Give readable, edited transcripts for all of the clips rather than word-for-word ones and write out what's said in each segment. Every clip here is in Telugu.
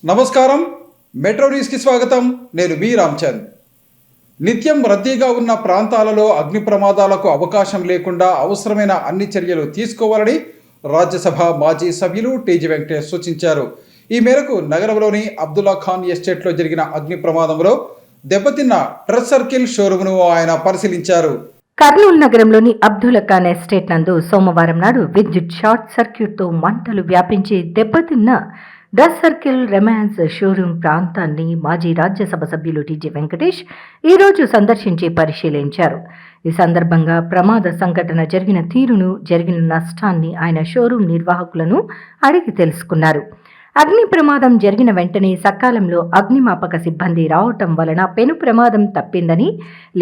నమస్కారం. మెట్రో న్యూస్కి స్వాగతం. నేను బి రామ్చంద్. నిత్యం రద్దీగా ఉన్న ప్రాంతాలలో అగ్ని ప్రమాదాలకు అవకాశం లేకుండా అవసరమైన అన్ని చర్యలు తీసుకోవాలని రాజ్యసభ మాజీ సభ్యులు టీజీ వెంకటేష్ సూచించారు. ఈ మేరకు నగరంలోని అబ్దుల్లా ఖాన్ ఎస్టేట్లో జరిగిన అగ్ని ప్రమాదంలో దెబ్బతిన్న ట్రస్ సర్కిల్ షోరూమ్ను ఆయన పరిశీలించారు. కర్నూలు నగరంలోని అబ్దుల్లా ఖాన్ ఎస్టేట్ నందు సోమవారం నాడు విద్యుత్ షార్ట్ సర్క్యూట్తో మంటలు వ్యాపించి దెబ్బతిన్న డ్రస్ సర్కిల్ రెమాన్స్ షోరూం ప్రాంతాన్ని మాజీ రాజ్యసభ సభ్యులు టీజీ వెంకటేష్ ఈరోజు సందర్శించి పరిశీలించారు. ఈ సందర్భంగా ప్రమాద సంఘటన జరిగిన తీరును, జరిగిన నష్టాన్ని ఆయన షోరూం నిర్వాహకులను అడిగి తెలుసుకున్నారు. అగ్ని ప్రమాదం జరిగిన వెంటనే సకాలంలో అగ్నిమాపక సిబ్బంది రావటం వలన పెను ప్రమాదం తప్పిందని,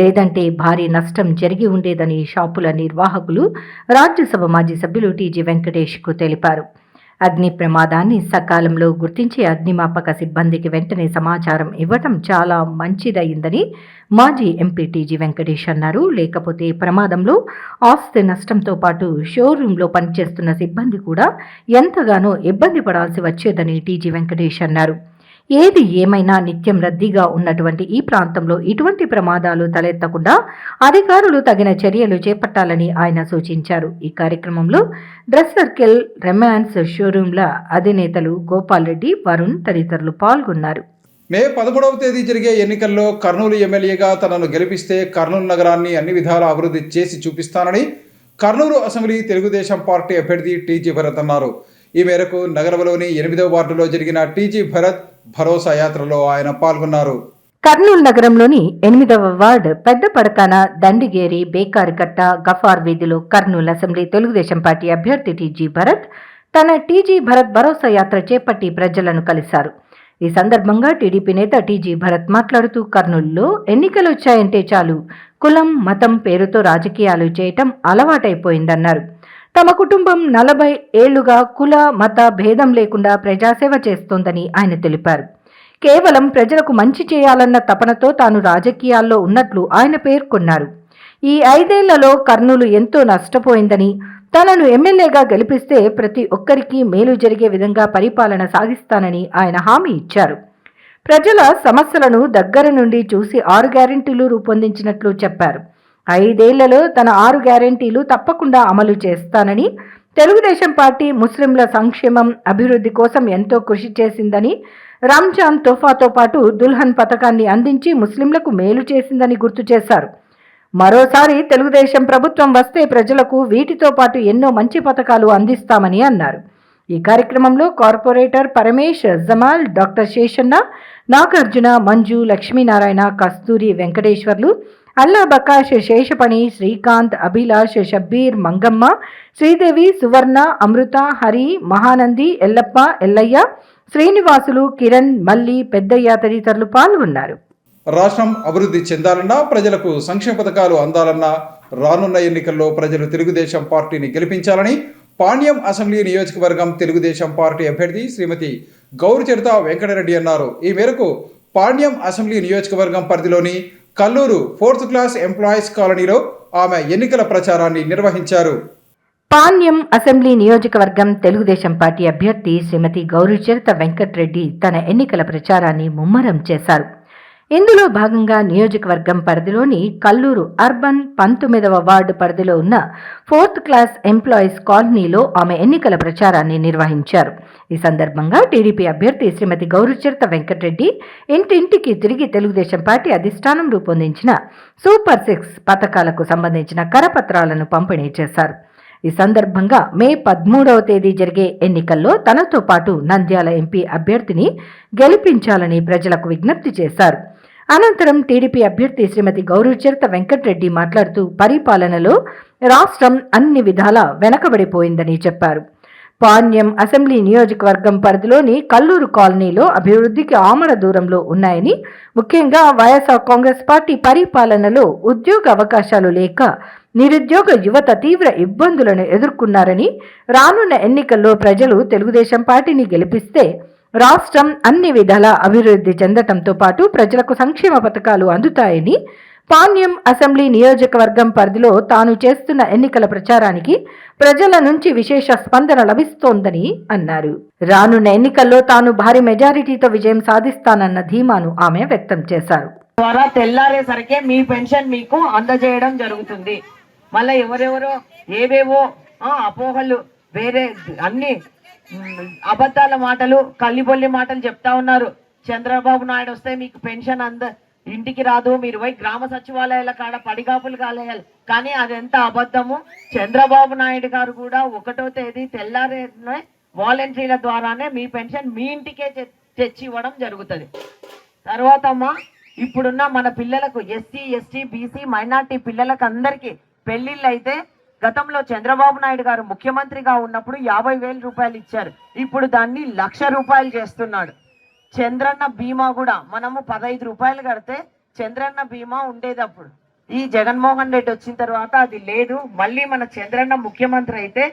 లేదంటే భారీ నష్టం జరిగి ఉండేదని షాపుల నిర్వాహకులు రాజ్యసభ మాజీ సభ్యులు టీజీ వెంకటేష్కు తెలిపారు. అగ్ని ప్రమాదాన్ని సకాలంలో గుర్తించి అగ్నిమాపక సిబ్బందికి వెంటనే సమాచారం ఇవ్వటం చాలా మంచిదయిందని మాజీ ఎంపీ టీజీ వెంకటేష్ అన్నారు. లేకపోతే ప్రమాదంలో ఆస్తి నష్టంతో పాటు షోరూంలో పనిచేస్తున్న సిబ్బంది కూడా ఎంతగానో ఇబ్బంది పడాల్సి వచ్చేదని టీజీ వెంకటేష్ అన్నారు. ఏది ఏమైనా నిత్యం రద్దీగా ఉన్నటువంటి ఈ ప్రాంతంలో ఇటువంటి ప్రమాదాలు తలెత్తకుండా అధికారులు తగిన చర్యలు చేపట్టాలని ఆయన సూచించారు. ఈ కార్యక్రమంలో డ్రస్ సర్కిల్ రెమాన్స్ షోరూంల అధినేతలు గోపాల్ రెడ్డి, వరుణ్ తదితరులు పాల్గొన్నారు. మే 13వ తేదీ జరిగే ఎన్నికల్లో కర్నూలు ఎమ్మెల్యేగా తనను గెలిపిస్తే కర్నూలు నగరాన్ని అన్ని విధాల అభివృద్ధి చేసి చూపిస్తానని కర్నూలు అసెంబ్లీ తెలుగుదేశం పార్టీ అభ్యర్థి టీజీ భరత్ అన్నారు. ఈ మేరకు నగరంలోని 8వ వార్డులో జరిగిన టీజీ భరత్ భరోసా యాత్రలో ఆయన పాల్గొన్నారు. కర్నూలు నగరంలోని 8వ వార్డు పెద్ద పడకాన, దండిగేరి, బేకారికట్ట, గఫార్ వీధిలో కర్నూలు అసెంబ్లీ తెలుగుదేశం పార్టీ అభ్యర్థి టీజీ భరత్ తన టీజీ భరత్ భరోసా యాత్ర చేపట్టి ప్రజలను కలిశారు. ఈ సందర్భంగా టీడీపీ నేత టీజీ భరత్ మాట్లాడుతూ కర్నూలులో ఎన్నికలు వచ్చాయంటే చాలు కులం, మతం పేరుతో రాజకీయాలు చేయటం అలవాటైపోయిందన్నారు. తమ కుటుంబం 40 ఏళ్లుగా కుల, మత భేదం లేకుండా ప్రజాసేవ చేస్తోందని ఆయన తెలిపారు. కేవలం ప్రజలకు మంచి చేయాలన్న తపనతో తాను రాజకీయాల్లో ఉన్నట్లు ఆయన పేర్కొన్నారు. ఈ 5 ఏళ్లలో కర్నూలు ఎంతో నష్టపోయిందని, తనను ఎమ్మెల్యేగా గెలిపిస్తే ప్రతి ఒక్కరికి మేలు జరిగే విధంగా పరిపాలన సాగిస్తానని ఆయన హామీ ఇచ్చారు. ప్రజల సమస్యలను దగ్గర నుండి చూసి 6 గ్యారెంటీలు రూపొందించినట్లు చెప్పారు. 5 ఏళ్లలో తన 6 గ్యారెంటీలు తప్పకుండా అమలు చేస్తానని, తెలుగుదేశం పార్టీ ముస్లింల సంక్షేమం, అభివృద్ధి కోసం ఎంతో కృషి చేసిందని, రంజాన్ తోఫాతో పాటు దుల్హన్ పథకాన్ని అందించి ముస్లింలకు మేలు చేసిందని గుర్తు చేశారు. మరోసారి తెలుగుదేశం ప్రభుత్వం వస్తే ప్రజలకు వీటితో పాటు ఎన్నో మంచి పథకాలు అందిస్తామని అన్నారు. ఈ కార్యక్రమంలో కార్పొరేటర్ పరమేశ్, జమాల్, డాక్టర్ శేషన్న, నాగార్జున, మంజు, లక్ష్మీనారాయణ, కస్తూరి, వెంకటేశ్వర్లు, అల్లా బకాష్, శేషపణి, శ్రీకాంత్, అభిలాష్, షబ్బీర్, మంగమ్మ, శ్రీదేవి, సువర్ణ, అమృత, హరి, మహానంది, ఎల్లప్ప, ఎల్లయ్య, శ్రీనివాసులు, కిరణ్, మల్లి, పెద్దయ్య తదితరులు పాల్గొన్నారు. రాష్ట్రం అభివృద్ధి చెందాలన్నా, ప్రజలకు సంక్షేమ పథకాలు అందాలన్నా రానున్న ఎన్నికల్లో ప్రజలు తెలుగుదేశం పార్టీని గెలిపించాలని పాణ్యం అసెంబ్లీ నియోజకవర్గం తెలుగుదేశం పార్టీ అభ్యర్థి శ్రీమతి గౌరిచరిత వెంకటరెడ్డి అన్నారు. ఈ మేరకు పాణ్యం అసెంబ్లీ నియోజకవర్గం పరిధిలోని కల్లూరు 4th క్లాస్ ఎంప్లాయీస్ కాలనీలో ఆమె ఎన్నికల ప్రచారాన్ని నిర్వహించారు. పాణ్యం అసెంబ్లీ నియోజకవర్గం తెలుగుదేశం పార్టీ అభ్యర్థి శ్రీమతి గౌరిచరిత వెంకటరెడ్డి తన ఎన్నికల ప్రచారాన్ని ముమ్మరం చేశారు. ఇందులో భాగంగా నియోజకవర్గం పరిధిలోని కల్లూరు అర్బన్ 19వ వార్డు పరిధిలో ఉన్న 4th క్లాస్ ఎంప్లాయీస్ కాలనీలో ఆమె ఎన్నికల ప్రచారాన్ని నిర్వహించారు. ఈ సందర్భంగా టీడీపీ అభ్యర్థి శ్రీమతి గౌరిచరిత వెంకటరెడ్డి ఇంటింటికి తిరిగి తెలుగుదేశం పార్టీ అధిష్టానం రూపొందించిన సూపర్ 6 పథకాలకు సంబంధించిన కరపత్రాలను పంపిణీ చేశారు. ఈ సందర్భంగా మే 13వ తేదీ జరిగే ఎన్నికల్లో తనతో పాటు నంద్యాల ఎంపీ అభ్యర్థిని గెలిపించాలని ప్రజలకు విజ్ఞప్తి చేశారు. అనంతరం టీడీపీ అభ్యర్థి శ్రీమతి గౌరిచరిత వెంకటరెడ్డి మాట్లాడుతూ పరిపాలనలో రాష్ట్రం అన్ని విధాలా వెనకబడిపోయిందని చెప్పారు. పాణ్యం అసెంబ్లీ నియోజకవర్గం పరిధిలోని కల్లూరు కాలనీలో అభివృద్ధికి ఆమడ దూరంలో ఉన్నాయని, ముఖ్యంగా వైఎస్ఆర్ కాంగ్రెస్ పార్టీ పరిపాలనలో ఉద్యోగ అవకాశాలు లేక నిరుద్యోగ యువత తీవ్ర ఇబ్బందులను ఎదుర్కొన్నారని, రానున్న ఎన్నికల్లో ప్రజలు తెలుగుదేశం పార్టీని గెలిపిస్తే రాష్ట్రం అన్ని విధాల అభివృద్ధి చెందటంతో పాటు ప్రజలకు సంక్షేమ పథకాలు అందుతాయని, పాణ్యం అసెంబ్లీ నియోజకవర్గం పరిధిలో తాను చేస్తున్న ఎన్నికల ప్రచారానికి ప్రజల నుంచి విశేష స్పందన లభిస్తోందని అన్నారు. రానున్న ఎన్నికల్లో తాను భారీ మెజారిటీతో విజయం సాధిస్తానన్న ధీమాను ఆమె వ్యక్తం చేశారు. ద్వారా తెల్లారేసరికే మీ పెన్షన్ మీకు అందజేయడం జరుగుతుంది. మళ్ళీ ఎవరెవరో ఏవేవో అపోహలు వేరే అన్ని అబద్ధాల మాటలు కల్లిబొల్లి మాటలు చెప్తా ఉన్నారు. చంద్రబాబు నాయుడు వస్తే మీకు పెన్షన్ ఇంటికి రాదు, మీరు పోయి గ్రామ సచివాలయాల కాడ పడిగాపులు కాలేయాలి. కానీ అది ఎంత అబద్ధము. చంద్రబాబు నాయుడు గారు కూడా 1వ తేదీ తెల్లారే వాలంటీర్ల ద్వారానే మీ పెన్షన్ మీ ఇంటికే తెచ్చి ఇవ్వడం జరుగుతుంది. తర్వాత అమ్మా, ఇప్పుడున్న మన పిల్లలకు ఎస్సీ ఎస్టీ బీసీ మైనార్టీ పిల్లలకు అందరికీ పెళ్లిళ్ళు అయితే గతంలో చంద్రబాబు నాయుడు గారు ముఖ్యమంత్రిగా ఉన్నప్పుడు 50,000 రూపాయలు ఇచ్చారు. ఇప్పుడు దాన్ని 1,00,000 రూపాయలు చేస్తున్నాడు. చంద్రన్న బీమా కూడా మనము 15 రూపాయలు కడితే చంద్రన్న బీమా ఉండేది. అప్పుడు ఈ జగన్మోహన్ రెడ్డి వచ్చిన తర్వాత అది లేదు. మళ్ళీ మన చంద్రన్న ముఖ్యమంత్రి అయితే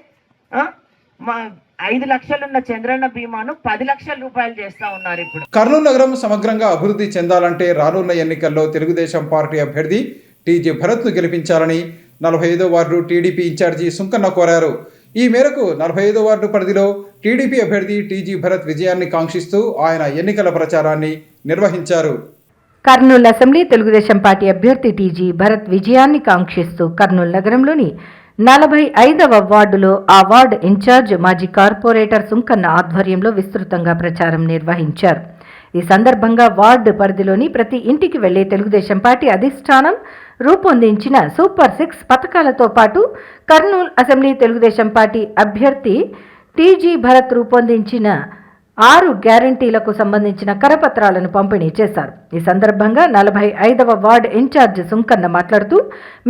5 లక్షలున్న చంద్రన్న బీమాను 10 లక్షల రూపాయలు చేస్తా ఉన్నారు. ఇప్పుడు కర్నూలు నగరం సమగ్రంగా అభివృద్ధి చెందాలంటే రానున్న ఎన్నికల్లో తెలుగుదేశం పార్టీ అభ్యర్థి టీజీ భరత్ను గెలిపించాలని 45వ వార్డు టీడీపీ ఇన్ఛార్జి సుంకన్న కోరారు. ఈ మేరకు 45వ వార్డు పరిధిలో టీడీపీ అభ్యర్థి టీజీ భరత్ విజయాన్ని కాంక్షిస్తూ ఆయన ఎన్నికల ప్రచారాన్ని నిర్వహించారు. కర్నూలు అసెంబ్లీ తెలుగుదేశం పార్టీ అభ్యర్థి టీజీ భరత్ విజయాన్ని కాంక్షిస్తూ కర్నూలు నగరంలోని 45వ వార్డులో ఆ వార్డు ఇన్ఛార్జ్ మాజీ కార్పొరేటర్ సుంకన్న ఆధ్వర్యంలో విస్తృతంగా ప్రచారం నిర్వహించారు. ఈ సందర్భంగా వార్డు పరిధిలోని ప్రతి ఇంటికి వెళ్లే తెలుగుదేశం పార్టీ అధిష్టానం రూపొందించిన సూపర్ 6 పథకాలతో పాటు కర్నూలు అసెంబ్లీ తెలుగుదేశం పార్టీ అభ్యర్థి టీజీ భరత్ రూపొందించిన 6 గ్యారంటీలకు సంబంధించిన కరపత్రాలను పంపిణీ చేశారు. ఈ సందర్భంగా 45వ వార్డు ఇన్ఛార్జ్ సుంకన్న మాట్లాడుతూ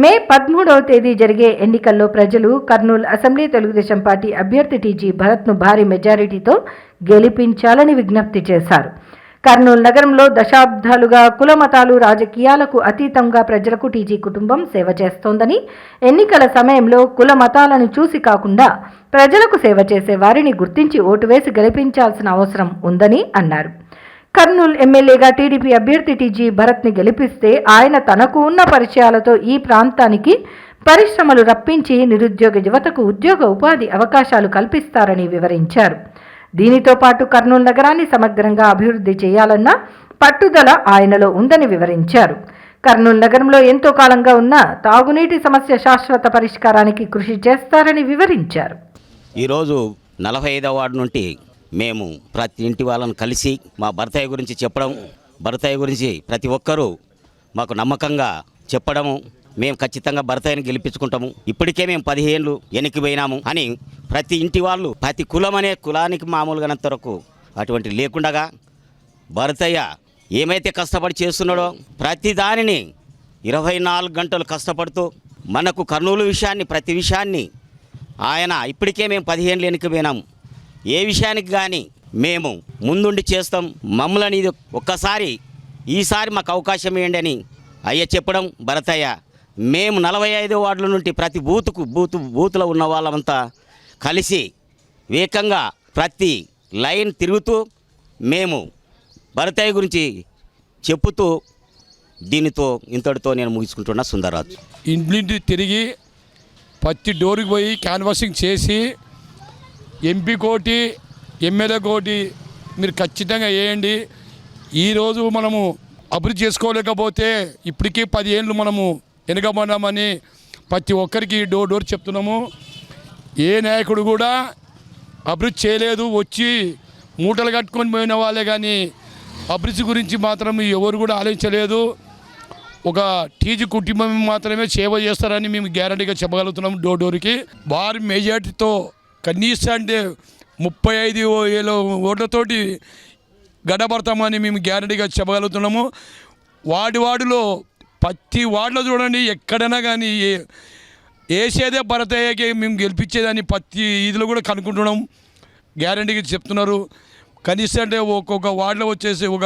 మే 13వ తేదీ జరిగే ఎన్నికల్లో ప్రజలు కర్నూలు అసెంబ్లీ తెలుగుదేశం పార్టీ అభ్యర్థి టీజీ భరత్ను భారీ మెజారిటీతో గెలిపించాలని విజ్ఞప్తి చేశారు. కర్నూలు నగరంలో దశాబ్దాలుగా కుల మతాలు రాజకీయాలకు అతీతంగా ప్రజలకు టీజీ కుటుంబం సేవ చేస్తోందని, ఎన్నికల సమయంలో కుల మతాలను చూసి కాకుండా ప్రజలకు సేవ చేసే వారిని గుర్తించి ఓటు వేసి గెలిపించాల్సిన అవసరం ఉందని అన్నారు. కర్నూలు ఎమ్మెల్యేగా టీడీపీ అభ్యర్థి టీజీ భరత్ని గెలిపిస్తే ఆయన తనకు ఉన్న పరిచయాలతో ఈ ప్రాంతానికి పరిశ్రమలు రప్పించి నిరుద్యోగ యువతకు ఉద్యోగ ఉపాధి అవకాశాలు కల్పిస్తారని వివరించారు. దీనితో పాటు కర్నూలు నగరాన్ని సమగ్రంగా అభివృద్ధి చేయాలన్న పట్టుదల ఆయనలో ఉందని వివరించారు. కర్నూలు నగరంలో ఎంతో కాలంగా ఉన్న తాగునీటి సమస్య శాశ్వత పరిష్కారానికి కృషి చేస్తారని వివరించారు. ఈరోజు 45వ వార్డు నుండి మేము ప్రతి ఇంటి వాళ్ళని కలిసి మా భర్తయ్య గురించి చెప్పడం, భర్తయ్య గురించి ప్రతి ఒక్కరూ మాకు నమ్మకంగా చెప్పడము, మేము ఖచ్చితంగా భర్తయ్యని గెలిపించుకుంటాము, ఇప్పటికే మేము 15 ఏళ్ళు వెనక్కి పోయినాము అని ప్రతి ఇంటి వాళ్ళు, ప్రతి కులం అనే కులానికి మామూలుగానంత వరకు అటువంటి లేకుండగా భర్తయ్య ఏమైతే కష్టపడి చేస్తున్నాడో ప్రతి దానిని 24 గంటలు కష్టపడుతూ మనకు కర్నూలు విషయాన్ని ప్రతి విషయాన్ని ఆయన ఇప్పటికే మేము 15 ఏళ్ళు వెనక్కి పోయినాము, ఏ విషయానికి కానీ మేము ముందుండి చేస్తాం, మమ్మల్ని ఇది ఒక్కసారి ఈసారి మాకు అవకాశం ఇవ్వండి అని అయ్య చెప్పడం. భరతయ్య మేము 45 వార్డుల నుండి ప్రతి బూతులో ఉన్న వాళ్ళంతా కలిసి వేగంగా ప్రతి లైన్ తిరుగుతూ మేము భరతయ్య గురించి చెప్పుతూ దీనితో ఇంతటితో నేను ముగించుకుంటున్నా. సుందరరాజు ఇంటింటి తిరిగి ప్రతి డోర్కి పోయి క్యాన్వాసింగ్ చేసి ఎంపీ కోటి ఎమ్మెల్యే కోటి మీరు ఖచ్చితంగా వేయండి. ఈరోజు మనము అభివృద్ధి చేసుకోలేకపోతే ఇప్పటికీ 10 ఏళ్ళు మనము వెనుకబడ్డామని ప్రతి ఒక్కరికి డోర్ చెప్తున్నాము. ఏ నాయకుడు కూడా అభివృద్ధి చేయలేదు, వచ్చి మూటలు కట్టుకొని పోయిన వాళ్ళే కానీ అభివృద్ధి గురించి మాత్రం ఎవరు కూడా ఆలోచించలేదు. ఒక టీజీ కుటుంబం మాత్రమే సేవ చేస్తారని మేము గ్యారంటీగా చెప్పగలుగుతున్నాం. డోర్కి భారీ మెజార్టీతో కనీసం అంటే 35,000 ఓట్లతోటి గడపడతామని మేము గ్యారంటీగా చెప్పగలుగుతున్నాము. వార్డులో ప్రతి వార్డులో చూడండి, ఎక్కడైనా కానీ వేసేదే భరతయ్యకి మేము గెలిపించేదని ప్రతి ఇదిలో కూడా కనుక్కుంటున్నాం. గ్యారంటీగా చెప్తున్నారు. కనీసం అంటే ఒక్కొక్క వార్డులో వచ్చేసి ఒక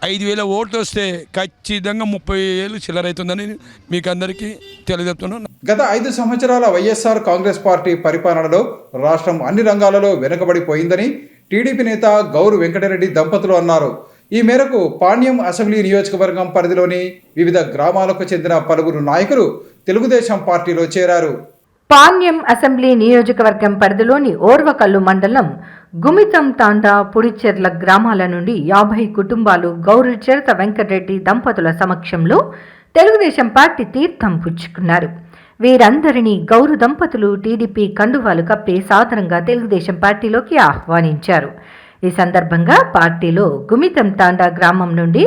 5,000 ఓట్లు వస్తే ఖచ్చితంగా 30,000 చిల్లరైతుందని మీకు అందరికీ తెలియజేస్తున్నాను. గత 5 సంవత్సరాల వైఎస్ఆర్ కాంగ్రెస్ పార్టీ పరిపాలనలో రాష్ట్రం అన్ని రంగాలలో వెనుకబడిపోయిందని టీడీపీ నేత గౌరు వెంకటరెడ్డి దంపతులు అన్నారు. ఈ మేరకు పాణ్యం అసెంబ్లీ నియోజకవర్గం పరిధిలోని వివిధ గ్రామాలకు చెందిన పలువురు నాయకులు తెలుగుదేశం పార్టీలో చేరారు. పాణ్యం అసెంబ్లీ నియోజకవర్గం పరిధిలోని ఓర్వకల్లు మండలం గుమితం తాండా పుడిచెర్ల గ్రామాల నుండి 50 కుటుంబాలు గౌరు చరిత వెంకటరెడ్డి దంపతుల సమక్షంలో తెలుగుదేశం పార్టీ తీర్థం పుచ్చుకున్నారు. వీరందరినీ గౌరు దంపతులు టీడీపీ కండువాలు కప్పి సాదరంగా తెలుగుదేశం పార్టీలోకి ఆహ్వానించారు. ఈ సందర్భంగా పార్టీలో గుమితం తాండా గ్రామం నుండి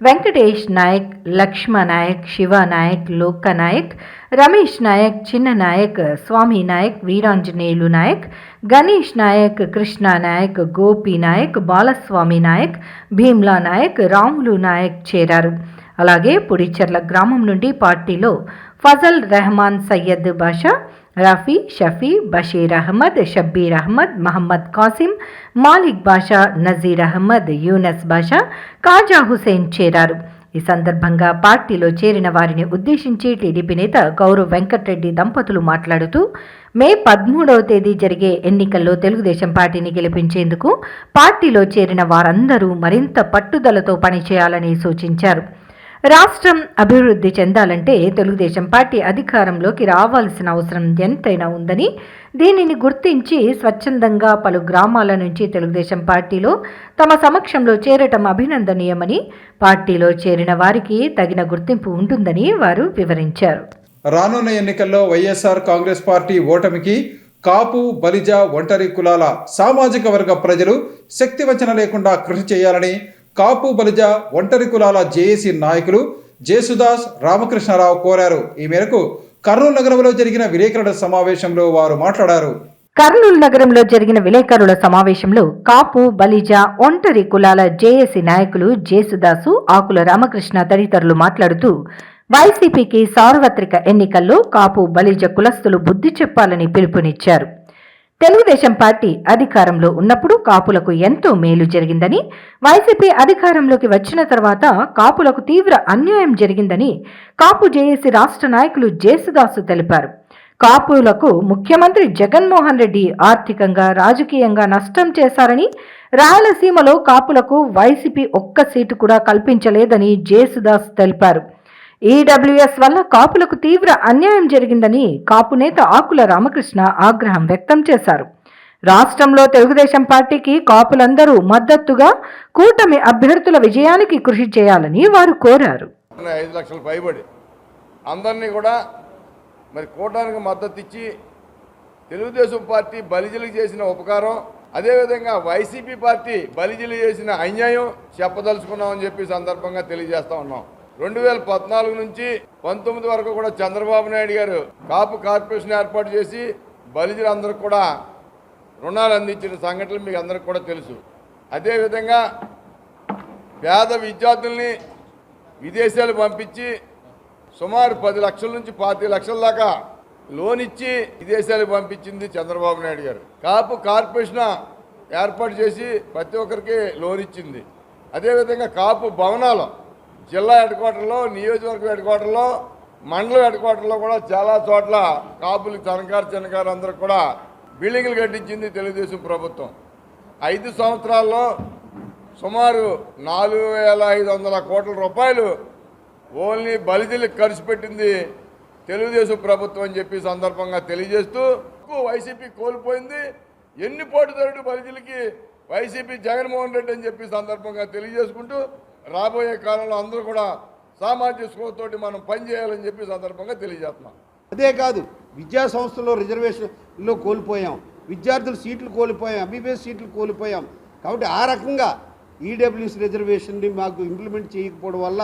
వెంకటేష్ నాయక్, లక్ష్మ నాయక్, శివ నాయక్, లోక నాయక్, రమేష్ నాయక్, చిన్న నాయక్, స్వామి నాయక్, వీరాంజనేయులు నాయక్, గణేష్ నాయక్, కృష్ణ నాయక్, గోపి నాయక్, బాలస్వామి నాయక్, భీమ్లా నాయక్, రాములు నాయక్ చేరారు. అలాగే పుడిచెర్ల గ్రామం నుండి పార్టీలో ఫజల్ రెహమాన్, సయ్యద్ బాషా, రఫీ, షఫీ, బషీర్ అహ్మద్, షబ్బీర్ అహ్మద్, మహమ్మద్ కాసిం, మాలిక్ బాషా, నజీర్ అహ్మద్, యూనస్ బాషా, కాజా హుసేన్ చేరారు. ఈ సందర్భంగా పార్టీలో చేరిన వారిని ఉద్దేశించి టీడీపీ నేత గౌరవ్ వెంకటరెడ్డి దంపతులు మాట్లాడుతూ మే 13వ తేదీ జరిగే ఎన్నికల్లో తెలుగుదేశం పార్టీని గెలిపించేందుకు పార్టీలో చేరిన వారందరూ మరింత పట్టుదలతో పనిచేయాలని సూచించారు. రాష్ట్రం అభివృద్ధి చెందాలంటే తెలుగుదేశం పార్టీ అధికారంలోకి రావాల్సిన అవసరం ఎంతైనా ఉందని, దీనిని గుర్తించి స్వచ్ఛందంగా పలు గ్రామాల నుంచి తెలుగుదేశం పార్టీలో తమ సమక్షంలో చేరటం అభినందనీయమని, పార్టీలో చేరిన వారికి తగిన గుర్తింపు ఉంటుందని వారు వివరించారు. రానున్న ఎన్నికల్లో వైఎస్ఆర్ కాంగ్రెస్ పార్టీ ఓటమికి కాపు, బలిజ, ఒంటరి కులాల సామాజిక వర్గ ప్రజలు శక్తివంచన లేకుండా కృషి చేయాలని కాపు, బలిజ, ఒంటరి కులాల జేఏసీ నాయకులు జేసుదాస్, రామకృష్ణారావు కోరారు. ఈ మేరకు కర్నూలు నగరంలో జరిగిన విలేకరుల సమావేశంలో వారు మాట్లాడారు. కర్నూలు నగరంలో జరిగిన విలేకరుల సమావేశంలో కాపు, బలిజ, ఒంటరి కులాల జేఏసీ నాయకులు జేసుదాసు, ఆకుల రామకృష్ణ తదితరులు మాట్లాడుతూ వైసీపీకి సార్వత్రిక ఎన్నికల్లో కాపు, బలిజ కులస్తులు బుద్ధి చెప్పాలని పిలుపునిచ్చారు. తెలుగుదేశం పార్టీ అధికారంలో ఉన్నప్పుడు కాపులకు ఎంతో మేలు జరిగిందని, వైసీపీ అధికారంలోకి వచ్చిన తర్వాత కాపులకు తీవ్ర అన్యాయం జరిగిందని కాపు జేఏసీ రాష్ట్ర నాయకులు జేసుదాసు తెలిపారు. కాపులకు ముఖ్యమంత్రి జగన్మోహన్ రెడ్డి ఆర్థికంగా, రాజకీయంగా నష్టం చేశారని, రాయలసీమలో కాపులకు వైసీపీ ఒక్క సీటు కూడా కల్పించలేదని జేసుదాస్ తెలిపారు. ఈడబ్ల్యూఎస్ వల్ల కాపులకు తీవ్ర అన్యాయం జరిగిందని కాపు నేత ఆకుల రామకృష్ణ ఆగ్రహం వ్యక్తం చేశారు. రాష్ట్రంలో తెలుగుదేశం పార్టీకి కాపులందరూ మద్దతుగా కూటమి అభ్యర్థుల విజయానికి కృషి చేయాలని వారు కోరారు. 5 లక్షల పైబడి అందరినీ కూడా మరి కూటానికి మద్దతు ఇచ్చి తెలుగుదేశం పార్టీ బలిజలకు చేసిన ఉపకారం, అదేవిధంగా వైసీపీ పార్టీ బలిజలు చేసిన అన్యాయం చెప్పదలుచుకున్నామని చెప్పి సందర్భంగా తెలియజేస్తా ఉన్నాం. 2014 నుంచి 19 వరకు కూడా చంద్రబాబు నాయుడు గారు కాపు కార్పొరేషన్ ఏర్పాటు చేసి బలిజలందరికీ కూడా రుణాలు అందించిన సంఘటనలు మీకు అందరికీ కూడా తెలుసు. అదేవిధంగా పేద విద్యార్థుల్ని విదేశాలు పంపించి సుమారు 10 లక్షల నుంచి 25 లక్షల దాకా లోన్ ఇచ్చి విదేశాలకు పంపించింది చంద్రబాబు నాయుడు గారు. కాపు కార్పొరేషన్ ఏర్పాటు చేసి ప్రతి ఒక్కరికి లోన్ ఇచ్చింది. అదేవిధంగా కాపు భవనాలు జిల్లా హెడ్ క్వార్టర్లో, నియోజకవర్గం హెడ్ క్వార్టర్లో, మండలం హెడ్ క్వార్టర్లో కూడా చాలా చోట్ల కాపులు చిన్నకారు అందరూ కూడా బిల్డింగ్లు కట్టించింది తెలుగుదేశం ప్రభుత్వం. 5 సంవత్సరాల్లో సుమారు 4,500 కోట్ల రూపాయలు ఓన్లీ బలిజలకు ఖర్చు పెట్టింది తెలుగుదేశం ప్రభుత్వం అని చెప్పి సందర్భంగా తెలియజేస్తూ, వైసీపీ కోల్పోయింది ఎన్ని పోటీదారుడు బలిజలకి వైసీపీ జగన్మోహన్ రెడ్డి అని చెప్పి సందర్భంగా తెలియజేసుకుంటూ, రాబోయే కాలంలో అందరూ కూడా సామాజిక స్పృహతోటి మనం పనిచేయాలని చెప్పి సందర్భంగా తెలియజేస్తున్నాం. అదే కాదు, విద్యా సంస్థల్లో రిజర్వేషన్లో కోల్పోయాం, విద్యార్థుల సీట్లు కోల్పోయాం, ఎంబీబీఎస్ సీట్లు కోల్పోయాం. కాబట్టి ఆ రకంగా ఈడబ్ల్యూఎస్ రిజర్వేషన్ని మాకు ఇంప్లిమెంట్ చేయకపోవడం వల్ల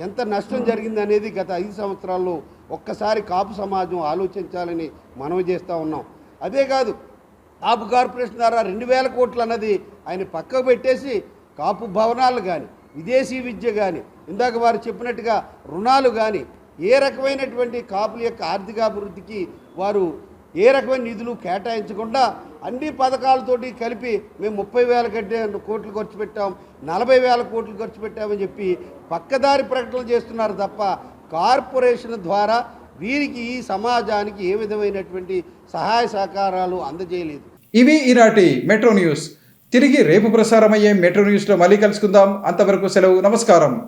ఎంత నష్టం జరిగింది అనేది గత 5 సంవత్సరాల్లో ఒక్కసారి కాపు సమాజం ఆలోచించాలని మనవి చేస్తూ ఉన్నాం. అదే కాదు, కాపు కార్పొరేషన్ ద్వారా 2,000 కోట్లు అన్నది ఆయన పక్కకు పెట్టేసి కాపు భవనాలు కానీ, విదేశీ విద్య కానీ, ఇందాక వారు చెప్పినట్టుగా రుణాలు కానీ, ఏ రకమైనటువంటి కాపుల యొక్క ఆర్థికాభివృద్ధికి వారు ఏ రకమైన నిధులు కేటాయించకుండా అన్ని పథకాలతోటి కలిపి మేము 30,000 కోట్లు ఖర్చు పెట్టాం, 40,000 కోట్లు ఖర్చు పెట్టామని చెప్పి పక్కదారి ప్రకటనలు చేస్తున్నారు తప్ప కార్పొరేషన్ ద్వారా వీరికి ఈ సమాజానికి ఏ విధమైనటువంటి సహాయ సహకారాలు అందజేయలేదు. ఇవి ఈనాటి మెట్రో న్యూస్. తిరిగి రేపు ప్రసారమయ్యే మెట్రో న్యూస్లో మళ్ళీ కలుసుకుందాం. అంతవరకు సెలవు. నమస్కారం.